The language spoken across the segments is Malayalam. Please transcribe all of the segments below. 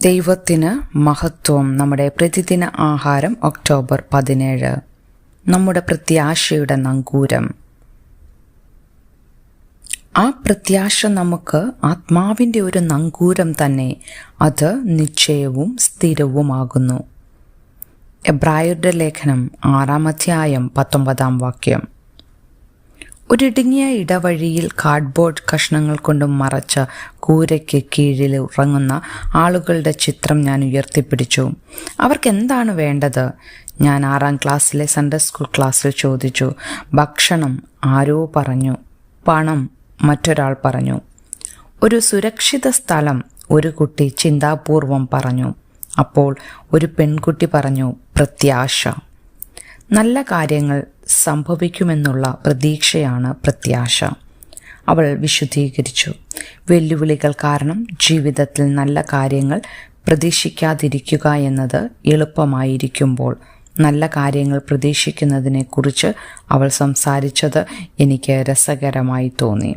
ദൈവത്തിന് മഹത്വം. നമ്മുടെ പ്രതിദിന ആഹാരം ഒക്ടോബർ 17. നമ്മുടെ പ്രത്യാശയുടെ നങ്കൂരം. ആ പ്രത്യാശ നമുക്ക് ആത്മാവിൻ്റെ ഒരു നങ്കൂരം തന്നെ. അത് നിശ്ചയവും സ്ഥിരവുമാകുന്നു. എബ്രായരുടെ ലേഖനം 6 അധ്യായം 19 വാക്യം. ഒരിടുങ്ങിയ ഇടവഴിയിൽ കാർഡ്ബോർഡ് കഷ്ണങ്ങൾ കൊണ്ട് മറച്ച കൂരയ്ക്ക് കീഴിൽ ഉറങ്ങുന്ന ആളുകളുടെ ചിത്രം ഞാൻ ഉയർത്തിപ്പിടിച്ചു. അവർക്ക് എന്താണ് വേണ്ടത്? ഞാൻ 6ാം ക്ലാസ്സിലെ സൺഡേ സ്കൂൾ ക്ലാസ്സിൽ ചോദിച്ചു. ഭക്ഷണം ആരോ പറഞ്ഞു, പണം മറ്റൊരാൾ പറഞ്ഞു, ഒരു സുരക്ഷിത സ്ഥലം ഒരു കുട്ടി ചിന്താപൂർവം പറഞ്ഞു. അപ്പോൾ ഒരു പെൺകുട്ടി പറഞ്ഞു, പ്രത്യാശ. നല്ല കാര്യങ്ങൾ സംഭവിക്കുമെന്നുള്ള പ്രതീക്ഷയാണ് പ്രത്യാശ. അവൾ വിശുദ്ധീകരിച്ചു. വെല്ലുവിളികൾ കാരണം ജീവിതത്തിൽ നല്ല കാര്യങ്ങൾ പ്രതീക്ഷിക്കാതിരിക്കുക എന്നത് എളുപ്പമായിരിക്കുമ്പോൾ നല്ല കാര്യങ്ങൾ പ്രതീക്ഷിക്കുന്നതിനെക്കുറിച്ച് അവൾ സംസാരിച്ചത് എനിക്ക് രസകരമായി തോന്നി.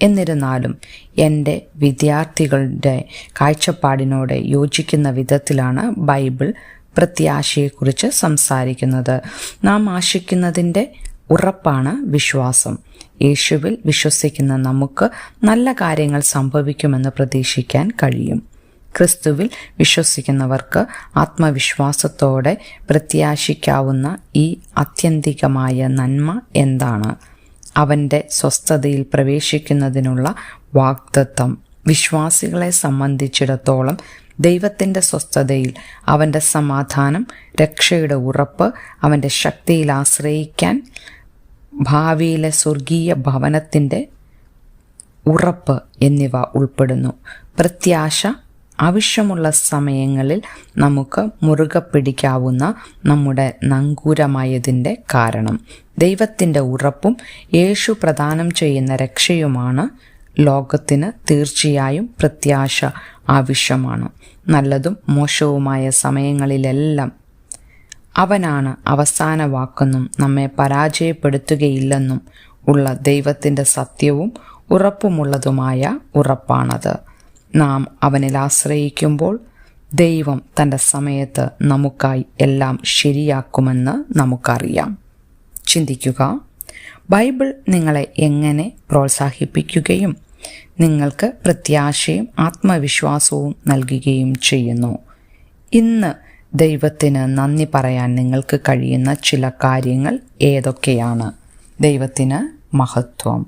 എന്നിരുന്നാലും എൻ്റെ വിദ്യാർത്ഥികളുടെ കാഴ്ചപ്പാടിനോട് യോജിക്കുന്ന വിധത്തിലാണ് ബൈബിൾ പ്രത്യാശയെക്കുറിച്ച് സംസാരിക്കുന്നത്. നാം ആശിക്കുന്നതിൻ്റെ ഉറപ്പാണ് വിശ്വാസം. യേശുവിൽ വിശ്വസിക്കുന്ന നമുക്ക് നല്ല കാര്യങ്ങൾ സംഭവിക്കുമെന്ന് പ്രതീക്ഷിക്കാൻ കഴിയും. ക്രിസ്തുവിൽ വിശ്വസിക്കുന്നവർക്ക് ആത്മവിശ്വാസത്തോടെ പ്രത്യാശിക്കാവുന്ന ഈ ആത്യന്തികമായ നന്മ എന്താണ്? അവൻ്റെ സ്വസ്ഥതയിൽ പ്രവേശിക്കുന്നതിനുള്ള വാഗ്ദത്തം. വിശ്വാസികളെ സംബന്ധിച്ചിടത്തോളം ദൈവത്തിൻ്റെ സ്വസ്ഥതയിൽ അവൻ്റെ സമാധാനം, രക്ഷയുടെ ഉറപ്പ്, അവൻ്റെ ശക്തിയിൽ ആശ്രയിക്കാൻ ഭാവിയിലെ സ്വർഗീയ ഭവനത്തിൻ്റെ ഉറപ്പ് എന്നിവ ഉൾപ്പെടുന്നു. പ്രത്യാശ ആവശ്യമുള്ള സമയങ്ങളിൽ നമുക്ക് മുറുകെ പിടിക്കാവുന്ന നമ്മുടെ നങ്കൂരമായതിൻ്റെ കാരണം. ദൈവത്തിൻ്റെ ഉറപ്പും യേശു പ്രദാനം ചെയ്യുന്ന രക്ഷയുമാണ്. ലോകത്തിന് തീർച്ചയായും പ്രത്യാശ ആവശ്യമാണ്. നല്ലതും മോശവുമായ സമയങ്ങളിലെല്ലാം അവനാണ് അവസാന വാക്കെന്നും നമ്മെ പരാജയപ്പെടുത്തുകയില്ലെന്നും ഉള്ള ദൈവത്തിൻ്റെ സത്യവും ഉറപ്പുമുള്ളതുമായ ഉറപ്പാണത്. നാം അവനിൽ ആശ്രയിക്കുമ്പോൾ ദൈവം തൻ്റെ സമയത്ത് നമുക്കായി എല്ലാം ശരിയാക്കുമെന്ന് നമുക്കറിയാം. ചിന്തിക്കുക. ബൈബിൾ നിങ്ങളെ എങ്ങനെ പ്രോത്സാഹിപ്പിക്കുകയും നിങ്ങൾക്ക് പ്രത്യാശയും ആത്മവിശ്വാസവും നൽകുകയും ചെയ്യുന്നു? ഇന്ന് ദൈവത്തിന് നന്ദി പറയാൻ നിങ്ങൾക്ക് കഴിയുന്ന ചില കാര്യങ്ങൾ ഏതൊക്കെയാണ്? ദൈവത്തിന് മഹത്വം.